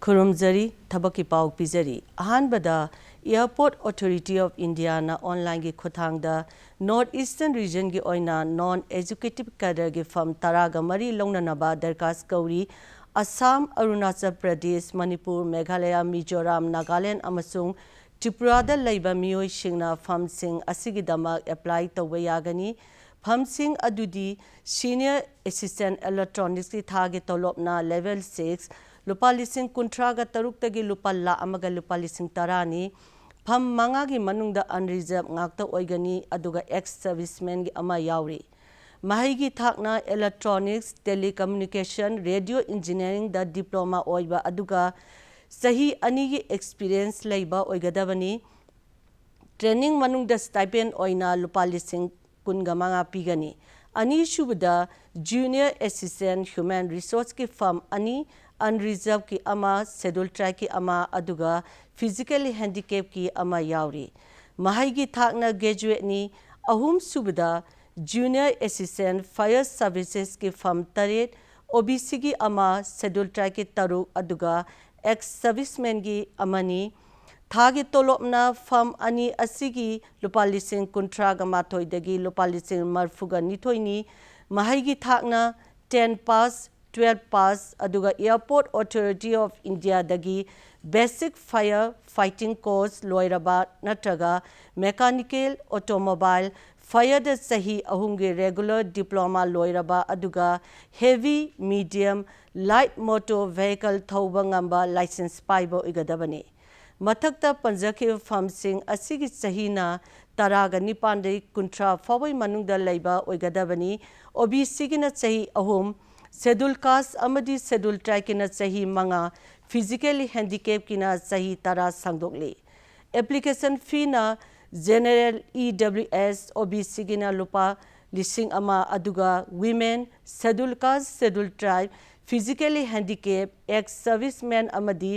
Khurumzari Thabaki Pau Pizari Ahanbada Airport Authority of India na online gi khothangda North Eastern region gi oina non executive cadre gi firm taraga mari longnanaba darkas kauri Assam, Arunachal Pradesh, Manipur, Meghalaya, Mizoram, Nagaland amasung Tripura da laiba miyoi singna firm sing asigidamak apply tawba yagani firm sing adudi Senior Assistant Electronics ki thage tolopna level 6 lupa lising kuntraga taruk tagi lupa la amaga lupa lising tarani pham manga gi manungda unreserved ngakta oigani aduga ex serviceman gi ama yauri mahai gi thakna electronics telecommunication radio engineering da diploma oiba aduga sahi ani gi experience leiba oigadabani training manungda stipend oina lupa lising kunga manga pigani ani shubda junior assistant human resource ki firm ani unreserved ki ama scheduled tribe ki ama aduga physically handicapped ki ama yauri mahai gi thakna graduate ni ahum subda junior assistant fire services ki firm taret OBC gi ama scheduled tribe ki taru aduga ex serviceman gi amani thagi tolopna firm ani asigi lupa lising kuntraga mathoi dagi lupa lising marfuga nithoini mahai gi thakna 10 pass 12 pass aduga Airport Authority of India dagi basic fire fighting course loiraba natraga mechanical automobile fire da sahi ahunge regular diploma loiraba aduga heavy medium light motor vehicle thauba ngamba license paibo igadabani mathakta panjake firm sing asigi sahina taraga nipandai kuntra fawai manungda leiba oigadabani OBC gina sahi ahum scheduled caste amadi scheduled tribe kina sahi manga physically handicapped kina sahi tara sangdokle application fee na general EWS OBC gina lupa lising ama aduga women scheduled caste scheduled tribe physically handicapped ex serviceman amadi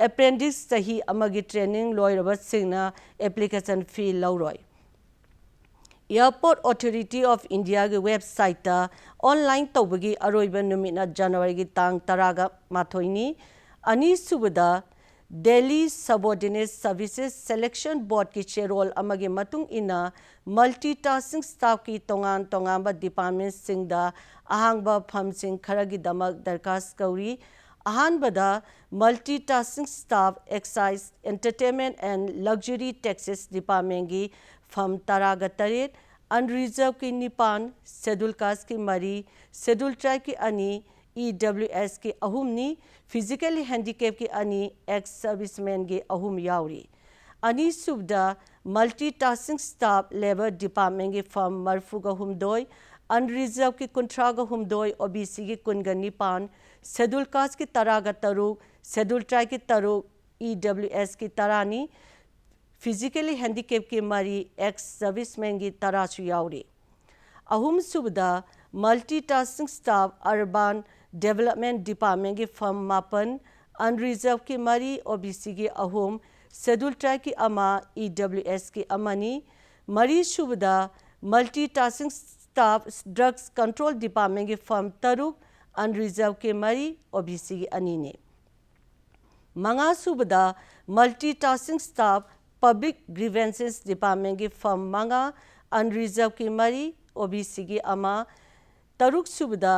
apprentice sahi amagi training loiraba singna application fee lauroi Airport Authority of India ge website ta online tawbagi aroiba numina January gi tang taraga mathoini ani subada Delhi Subordinate Services Selection Board ki chairol amage matung ina multitasking staff ki tongan tongamba department singda ahangba pham sing kharagi damak darkas kauri ahanbada multitasking staff excise entertainment and luxury taxes department gi firm taraga taret unreserved ki nipan scheduled caste ki mari scheduled tribe ki ani EWS ki ahumni physically handicapped ki ani ex serviceman ki ahum yauri ani subda multitasking staff labor department ki firm marfuga humdoi unreserved ki kuntraga humdoi OBC ki kunga nipan scheduled caste ki taraga taruk scheduled tribe ki taruk EWS ki tarani physically handicapped ki mari ex serviceman ki tarachu yauri ahum subda multitasking staff urban development department ki firm mapan unreserved ki mari OBC ki ahum scheduled tribe ki ama EWS ki amani mari subda multitasking staff drugs control department ki firm taruk unreserved ki mari OBC ki anine manga subda multitasking staff Public Grievances Department ki firm manga unreserved ki mari OBC ki ama taruk subda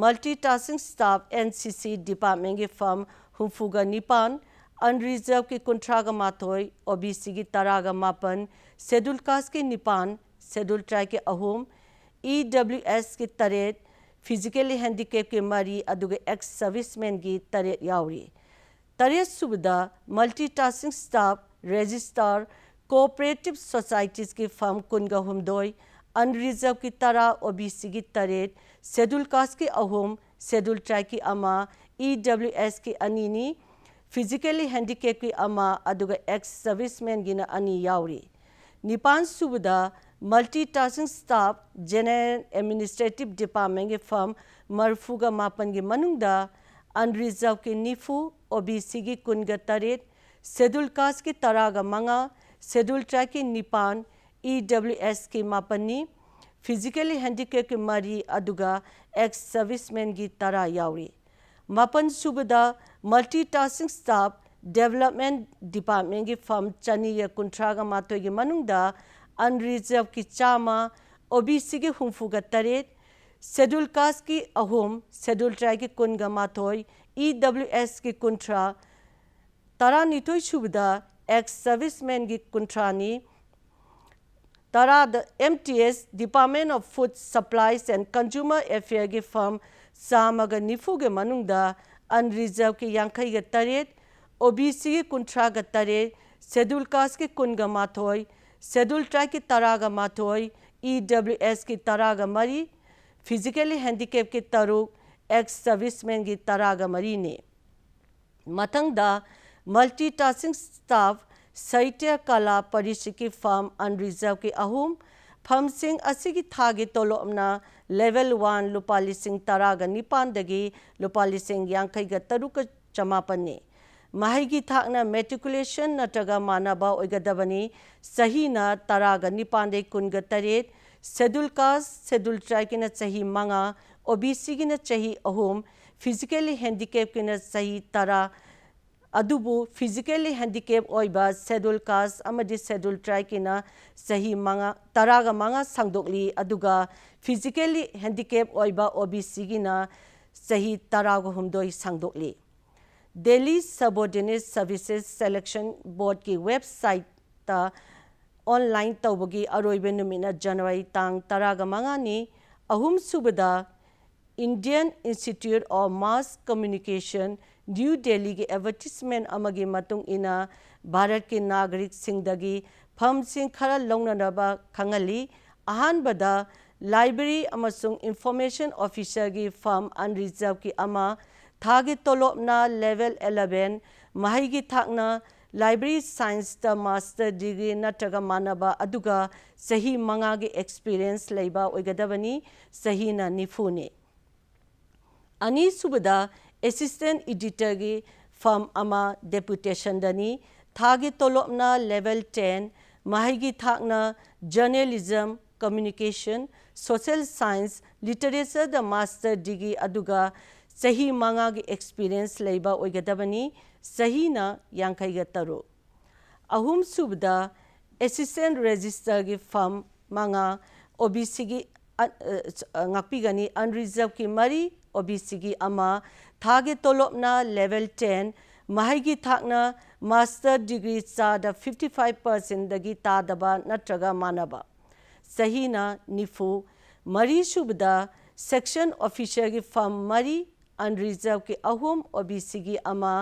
multitasking staff NCC Department ki firm humfuga nipan unreserved ki kuntraga mathoi OBC ki taraga mapan scheduled caste ki nipan scheduled tribe ki ahum EWS ki taret physically handicapped ki mari aduga ex serviceman ki taret yauri taret subda multitasking staff Register Cooperative Societies ki firm kunga humdoi unreserved ki tara OBC ki taret scheduled caste ki ahum scheduled tribe ki ama EWS ki anini physically handicapped ki ama aduga ex serviceman gina ani yauri nipan subda multitasking staff general administrative department ki firm marfuga mapan gi manungda unreserved ki nifu OBC ki kunga taret scheduled caste ki taraga manga scheduled tribe ki nipan EWS ki mapani physically handicapped ki mari aduga ex serviceman gi tara yauri मापन सुबदा multitasking staff development department की firm चनी कुंथ्रागा माथोई की मनुंगदा unreserved की Chama OBC की हुंफुगा तरेट schedule caste की Ahom schedule tribe की कुनगा माथोई EWS की कुंथ्रा तरा नितोई सुबदा ex serviceman की कुंथ्रानी तरा the MTS department of food supplies and consumer affair की फर्म सामगा निफू के मनुंगदा अनरिजर्व की यांखई के तरेट OBC की कुंथ्रा का तरेट शेड्यूल कास्ट की कुनगा माथोई शेड्यूल ट्राइब की तरागा माथोई EWS की तरागा मरी फिजिकली हैंडीकैप की तरुक एक्स सर्विसमैन की तरागा मरी ने मतंगदा मल्टीटास्किंग स्टाफ साहित्य कला परिषद की फर्म अनरिजर्व की अहूम firm Singh असिगी थागी तोलोमना level 1 लुपा लिसिंग तरागा निपानदगी लुपा लिसिंग यांखईगा तरुक चमापन्ने माहिगी थाकना matriculation नत्रगा मानबा ओइगदबनी Sahina तरागा निपानदे कुनगा तरेट schedule caste schedule tribe की चही मंगा OBC की चही अहूम फिजिकली हैंडीकैप की चही तरा अदुबु फिजिकली हैंडीकैप ओइबा शेड्यूल कास्ट अमदी शेड्यूल ट्राइब की चही मंगा तरागा मंगा संगदोकली अदुगा फिजिकली हैंडीकैप ओइबा OBC की चही तरागा हुमदोई संगदोकली Delhi Subordinate Services Selection Board की वेबसाइट ता ऑनलाइन तौबगी अरोइबे नुमिना जनवरी तांग तरागा मंगानी अहुम सुबदा Indian Institute of Mass Communication New Delhi की एडवर्टाइजमेंट अमगी मतुंग इना भारत के नागरिक सिंगदगी फर्म सिंग खरा लौननबा खंगली अहानबदा लाइब्रेरी अमसुंग इंफॉर्मेशन ऑफिसर की फर्म अनरिजर्व की अमा थागे तोलोपना लेवल 11 माहिगी थाकना लाइब्रेरी साइंस द मास्टर डिग्री नत्रगा मानबा अदुगा सही मंगा की एक्सपीरियंस लेबा ओइगदबनी सही ना निफुने अनि सुबदा असिस्टेंट एडिटर की फर्म अमा डेपुटेशन दनी थागे तोलोपना लेवल 10 माहिगी थाकना journalism communication social science literature द मास्टर डिग्री अदुगा सही मंगा की एक्सपीरियंस लेबा ओइगदबनी सही ना यांखईगा तरो अहुम सुबदा असिस्टेंट रजिस्टर की फर्म मंगा OBC की ngakpigani unreserved की मरी OBC की अमा थागे तोलोपना लेवल 10 माहिगी थाकना मास्टर डिग्री चादा 55% दगी तादबा नत्रगा मानबा सही ना निफु मरी सुबदा सेक्शन ऑफिसर की फर्म मरी अनरिजर्व की अहुम OBC की अमा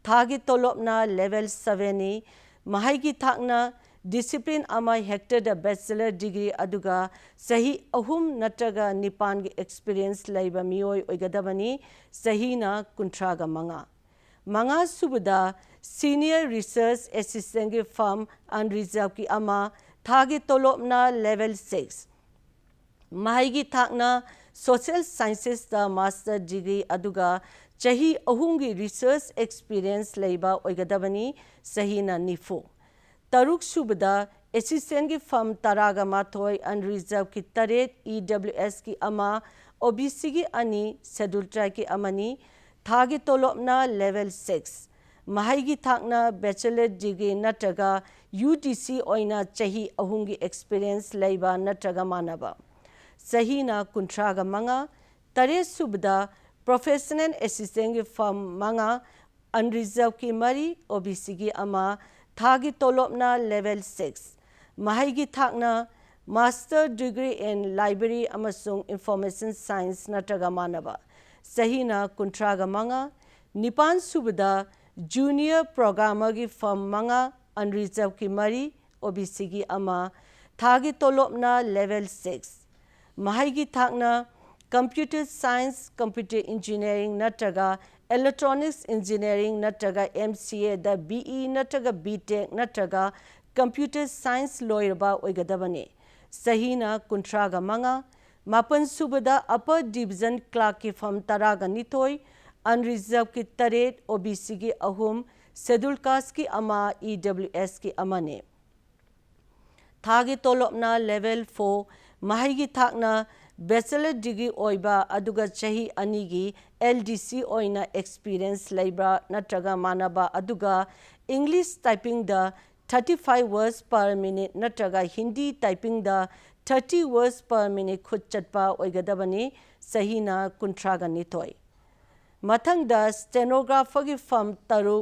थागे तोलोपना लेवल 7 ने माहिगी थाकना डिसिप्लिन अमा हेक्टर द बैचलर डिग्री अदुगा सही अहुम नत्रगा निपान की एक्सपीरियंस लेबा मियोय ओइगदबनी सही ना कुंथ्रागा मंगा सुबदा सीनियर रिसर्च असिस्टेंट की फर्म अनरिजर्व की अमा थागे तोलोपना लेवल 6 माहिगी थाकना सोशल साइंसेस द मास्टर डिग्री अदुगा चही अहुम की रिसर्च एक्सपीरियंस लेबा ओइगदबनी सही ना निफो तरुक सुबदा असिस्टेंट की फर्म तरागा माथोई अनरिजर्व की तरेट EWS की अमा OBC की अनि शेड्यूल ट्राइब की अमनी थागे तोलोपना लेवल 6 माहिगी थाकना बैचलर डिग्री नत्रगा UTC ओइना चही अहुम की एक्सपीरियंस लेबा नत्रगा मानबा सही ना कुंथ्रागा मंगा तरे सुबदा प्रोफेशनल असिस्टेंट की फर्म मंगा अनरिजर्व की मरी OBC की अमा थागी तोलोपना लेवल 6 माहिगी थाकना मास्टर डिग्री इन लाइब्रेरी अमसुंग इंफॉर्मेशन साइंस नत्रगा मानबा सही ना कुंथ्रागा मंगा निपान सुबदा जूनियर प्रोग्रामर की फर्म मंगा अनरिजर्व की मरी OBC की अमा थागी तोलोपना लेवल 6 माहिगी थाकना कंप्यूटर साइंस कंप्यूटर इंजीनियरिंग नत्रगा इलेक्ट्रॉनिक्स इंजीनियरिंग नत्रगा MCA द BE नत्रगा BTech नत्रगा कंप्यूटर साइंस लोयरबा ओइगदबने सही ना कुंथ्रागा मंगा मापन सुबदा अपर डिवीजन क्लार्क की फर्म तरागा निथोई अनरिजर्व की तरेट OBC की अहुम शेड्यूल कास्ट की अमा EWS की अमने थागे तोलोपना level 4 माहिगी थाकना bachelor degree oiba aduga chahi anigi LDC oina experience labra natraga manaba aduga English typing da 35 words per minute natraga Hindi typing da 30 words per minute khut chatpa oigadabani sahina kuntraga nitoi mathang da stenographer gi firm taru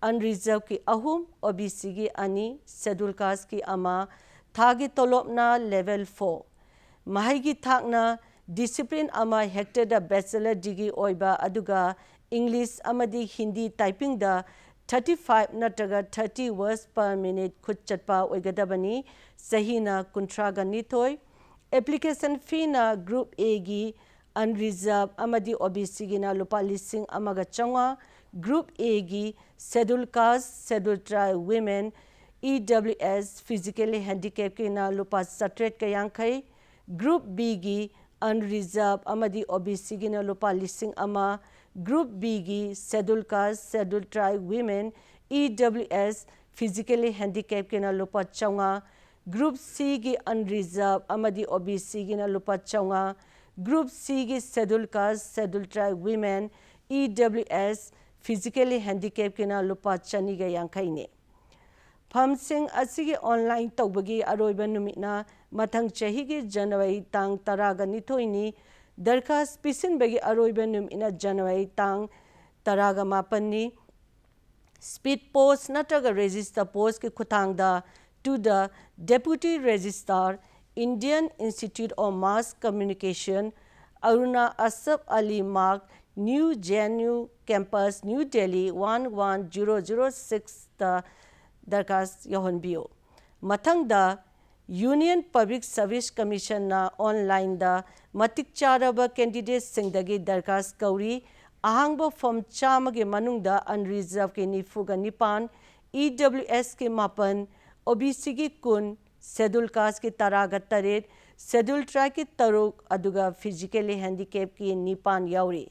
unreserved ki ahum OBC gi ani schedule caste ki ama thagi tolopna level 4 mahagi thakna discipline ama hector da bachelor degree oiba aduga English amadi Hindi typing da 35 natraga 30 words per minute khut chatpa oigadabani sahina kuntraga nithoi application fee na group A gi unreserved amadi OBC gi na lupa lising amaga changwa group A gi schedule caste schedule tribe women EWS physically handicapped ki na lupa satret kayankai Group B gi unreserved amadi OBC gi na lupa lising ama Group B gi schedule caste schedule tribe women EWS physically handicapped ki na lupa chaunga Group C gi unreserved amadi OBC gi na lupa chaunga Group C gi schedule caste schedule tribe women EWS physically handicapped ki na lupa chani ga yankai ne Phamsing asigi online tawbagi aroiba numitna mathang chahi gi January tang taraga nithoini darkhas pisin bagi aroiba numitna January tang taraga mapanni speed post natraga register post ki khutang da to the Deputy Registrar Indian Institute of Mass Communication Aruna Asaf Ali Mark New JNU Campus New Delhi 11006 da darkas yahonbio mathang da Union Public Service Commission na online da matik charaba candidates singdagi darkas kauri ahangba form chama ge manung da unreserved ke nifuga nipan EWS ke mapan OBC gi kun schedule caste ke taraga taret schedule tribe ke taruk aduga physically handicapped ki nipan yauri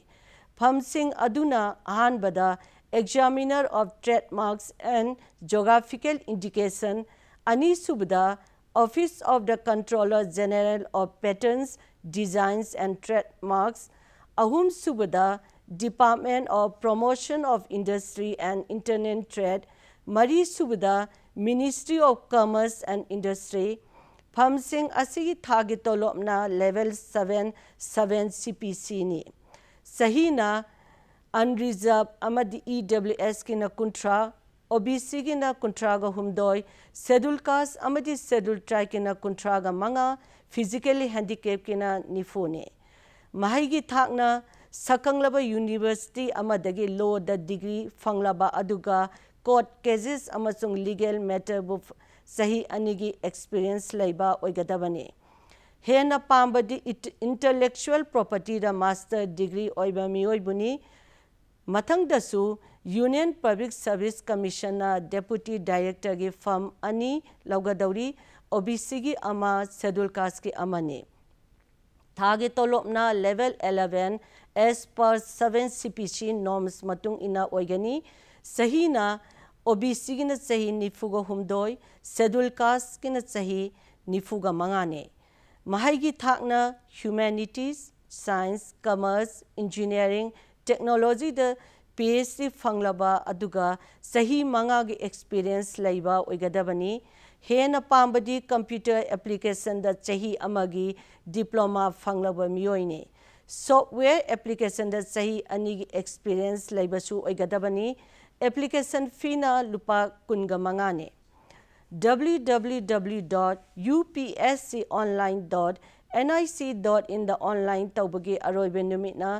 phamsing aduna ahan bada Examiner of Trademarks and Geographical Indication Ani Subda Office of the Controller General of Patents, Designs and Trademarks Ahum Subda Department of Promotion of Industry and Internet Trade Mari Subda Ministry of Commerce and Industry Phamsing asigi thagi tolopna level 7 CPC ni sahina unreserved amadi EWS ki na kuntra OBC ki na kuntra ga humdoi schedule caste amadi schedule tribe ki na kuntra ga manga physically handicapped ki na nifune mahai gi thakna sakanglaba university amadagi law da degree fanglaba aduga court cases amasung legal matter bu sahi anigi experience laiba oigadabani hena pambadi intellectual property da master degree oiba mioibuni mathang dasu Union Public Service Commission na Deputy Director gi firm ani laugadauri OBC gi ama schedule caste ki amane thage tolopna level 11 as per 7 CPC norms matung ina oigani sahina OBC gi na sahi nifuga humdoi schedule caste ki na sahi nifuga mangane mahai gi thakna humanities science commerce engineering technology the PhD fanglaba aduga sahi manga gi experience laiba oigadabani hena pambadi computer application da chahi amagi diploma fanglaba miyoine software application da sahi ani gi experience laiba su oigadabani application fee na lupa kunga mangane www.upsconline.nic.in the online tawbagi aroibe numitna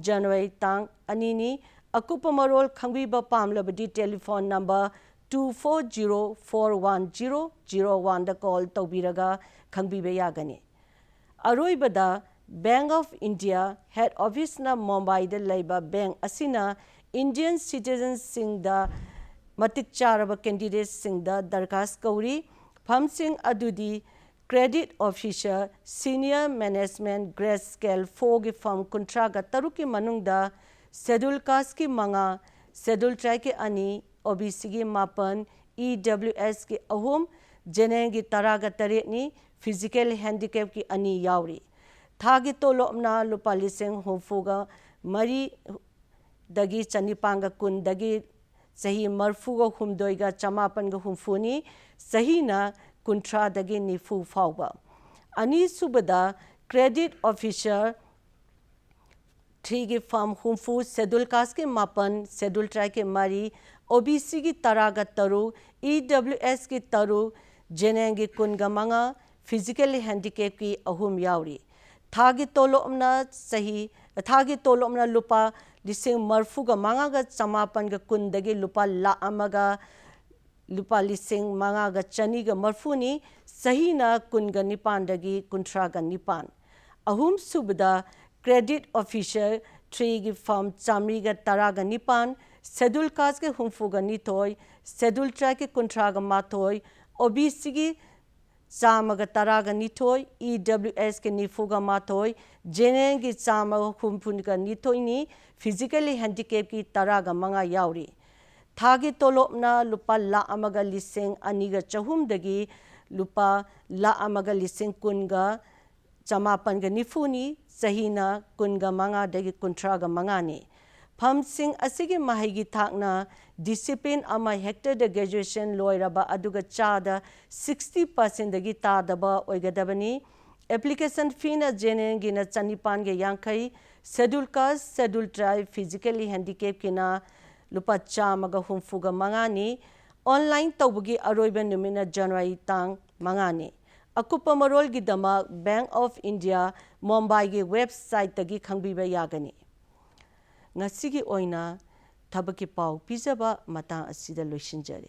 January tang anini akupa marol khangbiba pamlabadi telephone number 24041001 da call tawbiraga khangbiba yagani aroibada Bank of India head office na Mumbai da laiba bank asina Indian citizens sing da matik charaba candidates sing da darkas kauri phamsing adudi credit officer senior management grade scale 4 gi firm contraga taruki manungda schedule caste ki manga schedule tribe ki ani OBC gi mapan EWS ki ahum general gi taraga tare ni physical handicap ki ani yauri थागी तोलोबना लुपा लिसिंग हुफुगा मरी दगी चनिपांगा कुन दगी सही मरफुगा हुमदोइगा चमापनगा हुमफुनी सही ना कुंट्रा दगी निफु फाउबा अनि सुबदा credit officer 3 की form हुमफु schedule caste के मापन schedule tribe के मरी ओबीसी की तरागा तरु ईडब्ल्यूएस की तरु जेनेंग की कुनगा मंगा फिजिकली हैंडिकैप की अहुम यावरी थागी तोलोमना सही थागी तोलोमना लुपा लिसिंग मरफुगा मंगागा चमापनगा कुंदगी लुपा ला अमगा लुपा लिसिंग मंगागा चनीगा मरफुनी सही ना कुनगा निपानदगी कुंट्रागा निपान अहुम सुबदा क्रेडिट ऑफिसर 3 की फॉर्म चामरीगा तरागा निपान शेड्यूल कास्ट के हुमफुगा निथोय शेड्यूल ट्राइब के कुंट्रागा माथोय ओबीसी की चामगा तरागा निथोय ईडब्ल्यूएस के निफुगा माथोय जेनेंग की चामगा हुमफुनगा निथोयनी फिजिकली हैंडिकैप की तरागा मंगा यावरी थागी तोलोबना लुपा ला अमगा लिसिंग अनिगा चहुमदगी लुपा ला अमगा लिसिंग कुनगा चमापनगा निफुनी सहीना कुनगा मंगा दगी कुंट्रागा मंगानी फमसिंग असिगे माहिगी थाकना डिसिप्लिन अमा हेक्टर द ग्रेजुएशन लोइरबा अदुगा चादा 60% दगी तादबा ओइगदबनी एप्लीकेशन फीना जेनेंगी ना चनिपान के यांखई schedule caste schedule tribe physically handicap किना लुपा चामगा हुमफुगा मंगानी ऑनलाइन तौबगी अरोइबा नुमिना जनवरी तांग मंगानी अकुपा मरोल की दमा बैंक ऑफ इंडिया मुंबई की website तगी खंगबीबा यागनी ngasi gi oina thabaki pau pizaba mata asida loisinjare